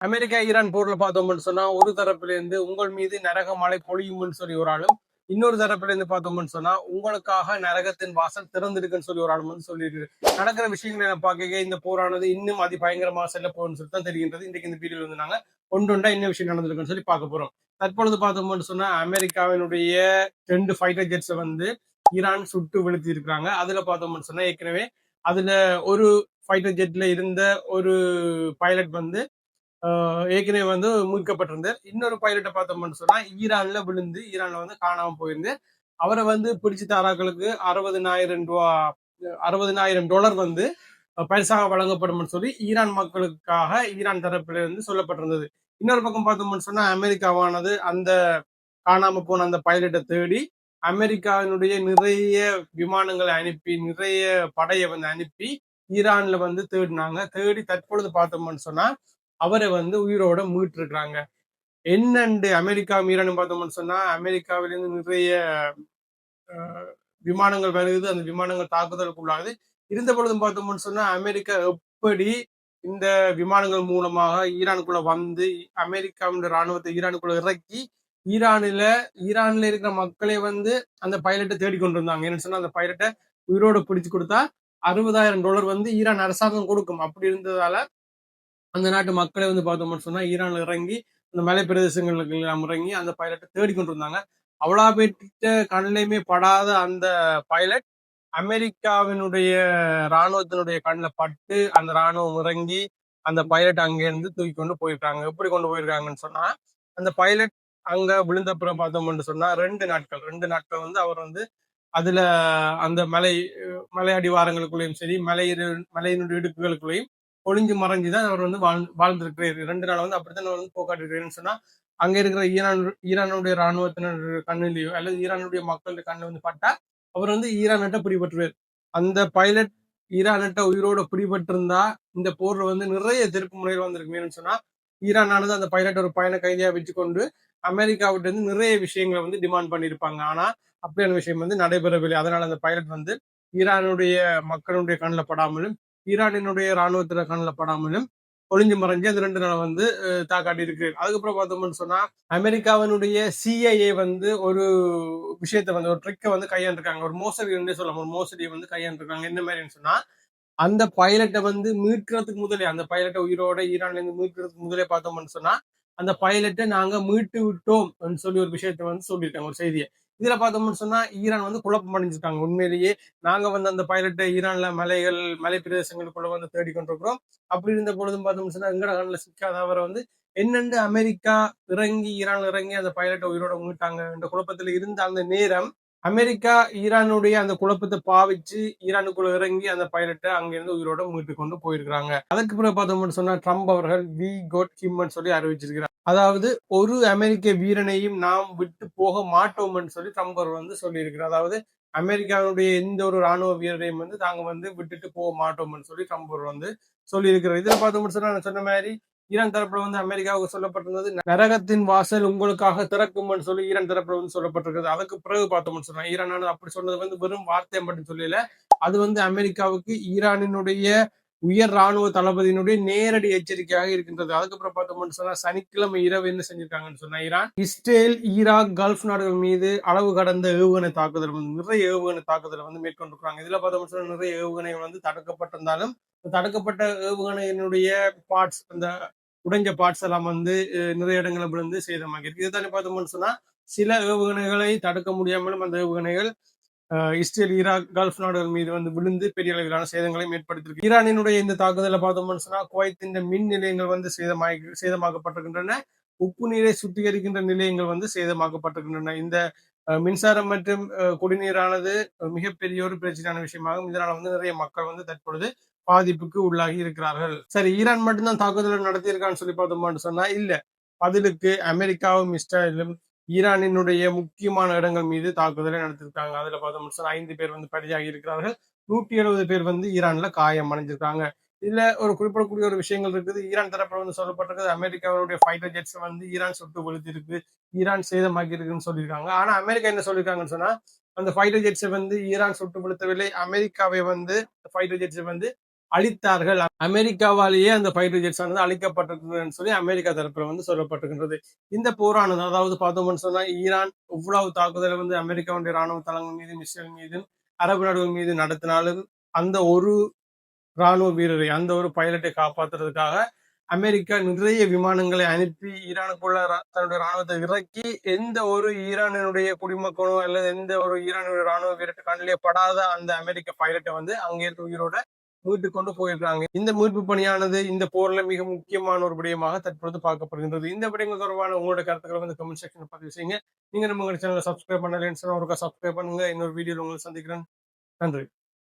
America Iran போர்ல பார்த்தோம்னு சொன்னா ஒரு தரப்புல இருந்து உங்கள் மீது நரக மழை பொழியும்னு சொல்லி ஒரு ஆளும், இன்னொரு தரப்புல இருந்து பார்த்தோம்னு சொன்னா உங்களுக்காக நரகத்தின் வாசல் திறந்திருக்குன்னு சொல்லி ஒரு ஆளும் வந்து சொல்லியிருக்கு. நடக்கிற விஷயங்களை நான் பார்க்க இந்த போரானது இன்னும் அதி பயங்கரமா செல்ல போகும்னு சொல்லி தான் தெரிகின்றது. இன்றைக்கு இந்த வீடியோல வந்து நாங்க ஒன்றொண்டா என்ன விஷயம் நடந்திருக்குன்னு சொல்லி பார்க்க போறோம். தற்பொழுது பார்த்தோம்னு சொன்னா அமெரிக்காவினுடைய 2 ஃபைட்டர் ஜெட்ஸை வந்து ஈரான் சுட்டு வீழ்த்தி இருக்கிறாங்க. அதுல பார்த்தோம்னு சொன்னா ஏற்கனவே அதுல ஒரு ஃபைட்டர் ஜெட்ல இருந்த ஒரு பைலட் வந்து ஏற்கனவே வந்து மீட்கப்பட்டிருந்தார். இன்னொரு பைலட்டை பார்த்தோம்னு சொன்னா ஈரான்ல விழுந்து ஈரான்ல வந்து காணாம போயிருந்தார். அவரை வந்து பிடிச்சு தாராக்களுக்கு $60,000 வந்து பரிசாக வழங்கப்படும் சொல்லி ஈரான் மக்களுக்காக ஈரான் தரப்பில இருந்து சொல்லப்பட்டிருந்தது. இன்னொரு பக்கம் பார்த்தோம்னு சொன்னா அமெரிக்காவானது அந்த காணாம போன அந்த பைலட்டை தேடி அமெரிக்காவினுடைய நிறைய விமானங்களை அனுப்பி நிறைய படையை வந்து அனுப்பி ஈரான்ல வந்து தேடினாங்க. தேடி தற்பொழுது பார்த்தோம்னு சொன்னா அவரை வந்து உயிரோட மீட்டிருக்கிறாங்க. என்னண்டு அமெரிக்கா ஈரான் பார்த்தோம்னு சொன்னா அமெரிக்காவிலிருந்து நிறைய விமானங்கள் வருது. அந்த விமானங்கள் தாக்குதலுக்கு உள்ளாகுது. இருந்த பொழுதும் பார்த்தோம்னு சொன்னா அமெரிக்கா எப்படி இந்த விமானங்கள் மூலமாக ஈரானுக்குள்ள வந்து அமெரிக்காவின் ராணுவத்தை ஈரானுக்குள்ள இறக்கி ஈரான்ல இருக்கிற மக்களே வந்து அந்த பைலட்டை தேடிக்கொண்டிருந்தாங்க. என்னன்னு சொன்னா அந்த பைலட்டை உயிரோட பிடிச்சு கொடுத்தா $60,000 வந்து ஈரான் அரசாங்கம் கொடுக்கும். அப்படி இருந்ததால அந்த நாட்டு மக்களை வந்து பார்த்தோம்னு சொன்னா ஈரான்ல இறங்கி அந்த மலை பிரதேசங்களுக்கு எல்லாம் இறங்கி அந்த பைலட்டை தேடிக்கொண்டு இருந்தாங்க. அவ்வளோ பேர்கிட்ட கண்ணிலையுமே படாத அந்த பைலட் அமெரிக்காவினுடைய ராணுவத்தினுடைய கண்ணில் பட்டு அந்த ராணுவம் இறங்கி அந்த பைலட் அங்கிருந்து தூக்கி கொண்டு போயிருக்காங்க. எப்படி கொண்டு போயிருக்காங்கன்னு சொன்னா அந்த பைலட் அங்க விழுந்தப்புறம் பார்த்தோம்னு சொன்னா 2 நாட்கள் வந்து அவர் வந்து அதுல அந்த மலை அடிவாரங்களுக்குள்ளேயும் சரி மலையினுடைய இடுக்குகளுக்குள்ளேயும் ஒளிஞ்சு மறைஞ்சுதான் அவர் வந்து வாழ்ந்திருக்கிறார். 2 நாள் வந்து அப்படித்தான் வந்து போக்காட்டிருக்கிறேன்னு சொன்னா அங்க இருக்கிற ஈரானுடைய ராணுவத்தினர் கண்ணிலேயோ அல்லது ஈரானுடைய மக்களுடைய கண்ணு வந்து பட்டா அவர் வந்து ஈரான்கிட்ட பிடிபட்டுருவார். அந்த பைலட் ஈரான்கிட்ட உயிரோட பிடிபட்டிருந்தா இந்த போர்ல வந்து நிறைய திருப்பு முறையில் வந்திருக்கு. சொன்னா ஈரானானது அந்த பைலட் ஒரு பயண கைதியா வச்சுக்கொண்டு அமெரிக்காவிட்ட இருந்து நிறைய விஷயங்களை வந்து டிமாண்ட் பண்ணியிருப்பாங்க. ஆனா அப்படியான விஷயம் வந்து நடைபெறவில்லை. அதனால அந்த பைலட் வந்து ஈரானுடைய மக்களுடைய கண்ணில் படாமலும் ஈரானினுடைய ராணுவத்தின கண்ணில் படாமலும் ஒளிஞ்சு மறைஞ்சு அந்த 2 நாள் வந்து தாக்காட்டி இருக்கு. அதுக்கப்புறம் பார்த்தோம்னு சொன்னா அமெரிக்காவினுடைய CIA வந்து ஒரு விஷயத்த வந்து ஒரு ட்ரிக்கை வந்து கையாண்டிருக்காங்க. ஒரு மோசடி சொல்லலாம். ஒரு மோசடியை வந்து கையாண்டிருக்காங்க. என்ன மாதிரின்னு சொன்னா அந்த பைலட்டை வந்து மீட்கிறதுக்கு முதலே அந்த பைலட்டை உயிரோட ஈரான்ல இருந்து மீட்கிறதுக்கு முதலே பார்த்தோம்னு சொன்னா அந்த பைலட்டை நாங்க மீட்டு விட்டோம் சொல்லி ஒரு விஷயத்த வந்து சொல்லியிருக்காங்க, ஒரு செய்தியை. இதுல பார்த்தோம்னு சொன்னா ஈரான் வந்து குழப்பம் அடைஞ்சிருக்காங்க. உண்மையிலேயே நாங்க வந்து அந்த பைலட்டை ஈரான்ல மலை பிரதேசங்களுக்குள்ள வந்து தேடிக்கொண்டிருக்கிறோம். அப்படி இருந்த பொழுதும் பார்த்தோம்னு சொன்னா எங்கட கண்ணில் சிக்காத அவரை வந்து என்னென்று அமெரிக்கா ஈரான்ல இறங்கி அந்த பைலட்டை உயிரோட மீட்டாங்க என்ற குழப்பத்துல இருந்த அந்த நேரம் அமெரிக்கா ஈரானுடைய அந்த குழப்பத்தை பாவிச்சு ஈரானுக்குள்ள இறங்கி அந்த பைலட்டை அங்கிருந்து உயிரோட மீட்டு கொண்டு போயிருக்கிறாங்க. அதற்கு பிறகு பார்த்தோம்னு சொன்னா ட்ரம்ப் அவர்கள் வி கோட் ஹிம்னு சொல்லி அறிவிச்சிருக்கிறார். அதாவது ஒரு அமெரிக்க வீரனையும் நாம் விட்டு போக மாட்டோம்னு சொல்லி ட்ரம்ப் அவர்கள் வந்து சொல்லியிருக்கிறார். அதாவது அமெரிக்காவுடைய எந்த ஒரு ராணுவ வீரரையும் வந்து தாங்க வந்து விட்டுட்டு போக மாட்டோம்னு சொல்லி ட்ரம்ப் அவர்கள் வந்து சொல்லியிருக்கிறார். இதுல பார்த்தோம்னு சொன்னா நான் சொன்ன மாதிரி ஈரான் தரப்புல வந்து அமெரிக்காவுக்கு சொல்லப்பட்டிருந்தது நரகத்தின் வாசல் உங்களுக்காக திறக்கும்னு சொல்லி ஈரான் தரப்புல வந்து சொல்லப்பட்டிருக்கிறது. அதுக்கு பிறகு பார்த்தோம்னு சொன்னா ஈரானானது அப்படி சொன்னது வந்து வெறும் வார்த்தை மட்டும் சொல்லல, அது வந்து அமெரிக்காவுக்கு ஈரானினுடைய உயர் ராணுவ தளபதியினுடைய நேரடி எச்சரிக்கையாக இருக்கின்றது. அதுக்கப்புறம் பார்த்தோம்னு சொன்னா சனிக்கிழமை இரவு என்ன செஞ்சிருக்காங்கன்னு சொன்னா ஈரான் இஸ்ரேல் ஈராக் கல்ஃப் நாடுகள் மீது அளவு கடந்த ஏவுகணை தாக்குதல் வந்து நிறைய ஏவுகணை தாக்குதலை வந்து மேற்கொண்டிருக்காங்க. இதுல பார்த்தோம்னு சொன்னா நிறைய ஏவுகணைகள் வந்து தடுக்கப்பட்டிருந்தாலும் தடுக்கப்பட்ட ஏவுகணையினுடைய பார்ட்ஸ் அந்த உடைஞ்ச பார்ட்ஸ் எல்லாம் வந்து நிறைய இடங்களை விழுந்து சேதமாகி இருக்கு. இதுதானே பார்த்தோம்னு சொன்னா சில ஏவுகணைகளை தடுக்க முடியாமலும் அந்த ஏவுகணைகள் இஸ்ரேல் ஈராக் கல்ஃப் நாடுகள் மீது வந்து விழுந்து பெரிய அளவிலான சேதங்களையும் ஏற்படுத்தியிருக்கு. ஈரானினுடைய இந்த தாக்குதலை பார்த்தோம்னு சொன்னா குவைத்தின் மின் நிலையங்கள் வந்து சேதமாக்கப்பட்டிருக்கின்றன. உப்பு நீரை சுத்திகரிக்கின்ற நிலையங்கள் வந்து சேதமாக்கப்பட்டிருக்கின்றன. இந்த மின்சாரம் மற்றும் குடிநீரானது மிகப்பெரிய ஒரு பிரச்சனையான விஷயமாகும். இதனால வந்து நிறைய மக்கள் வந்து தற்பொழுது பாதிப்புக்கு உள்ளாகி இருக்கிறார்கள். சரி, ஈரான் மட்டும்தான் தாக்குதல் நடத்தியிருக்கான்னு சொல்லி பார்த்தோம்னு சொன்னா இல்ல. பதிலுக்கு அமெரிக்காவும் இஸ்ரேலும் ஈரானினுடைய முக்கியமான இடங்கள் மீது தாக்குதலை நடத்திருக்காங்க. அதுல பார்த்தோம்னு சொன்னா 5 பேர் வந்து பலியாகி இருக்கிறார்கள். 170 பேர் வந்து ஈரான்ல காயம் அடைஞ்சிருக்காங்க. இதுல ஒரு குறிப்பிடக்கூடிய ஒரு விஷயங்கள் இருக்குது. ஈரான் தரப்புல வந்து சொல்லப்பட்டிருக்கிறது அமெரிக்காவுடைய ஃபைட்டர் ஜெட்ஸ் வந்து ஈரான் சுட்டு கொளுத்திருக்கு, ஈரான் சேதமாக்கி இருக்குன்னு சொல்லியிருக்காங்க. ஆனா அமெரிக்கா என்ன சொல்லியிருக்காங்கன்னு சொன்னா அந்த ஃபைட்டர் ஜெட்ஸை வந்து ஈரான் சுட்டு கொளுத்தவில்லை, அமெரிக்காவை வந்து ஃபைட்டர் ஜெட்ஸை வந்து அழித்தார்கள். அமெரிக்காவாலேயே அந்த ஃபைட்டர் ஜெட்ஸ் ஆனது அழிக்கப்பட்டிருக்குன்னு சொல்லி அமெரிக்கா தரப்புல வந்து சொல்லப்பட்டிருக்கின்றது. இந்த போரானது அதாவது பார்த்தோம்னு சொன்னா ஈரான் இவ்வளவு தாக்குதலை வந்து அமெரிக்காவுடைய ராணுவ தளங்கள் மீது இஸ்ரேல் மீது அரபு நாடுகள் மீது நடத்தினாலும் அந்த ஒரு ராணுவ வீரரை அந்த ஒரு பைலட்டை காப்பாற்றுறதுக்காக அமெரிக்கா நிறைய விமானங்களை அனுப்பி ஈரானுக்குள்ள தன்னுடைய ராணுவத்தை இறக்கி எந்த ஒரு ஈரானுடைய குடிமக்களோ அல்லது எந்த ஒரு ஈரானுடைய ராணுவ வீரத்தை கண்ணிலே படாத அந்த அமெரிக்க பைலட்டை வந்து அங்கே இருக்க உயிரோட மீட்டு கொண்டு போயிருக்காங்க. இந்த மீட்பு பணியானது இந்த போர்ல மிக முக்கியமான ஒரு விடயமாக தற்பொழுது பார்க்கப்படுகின்றது. இந்த விடயங்கள் தொடர்பான உங்களோட கருத்துக்களை வந்து கமெண்ட் செக்ஷன் பதிவு செய்யுங்க. நீங்க நம்ம சேனலை சப்ஸ்கிரைப் பண்ணலன்னு சொன்னா ஒருக்கா சப்ஸ்கிரைப் பண்ணுங்க. இன்னொரு வீடியோல உங்களை சந்திக்கிறேன். நன்றி.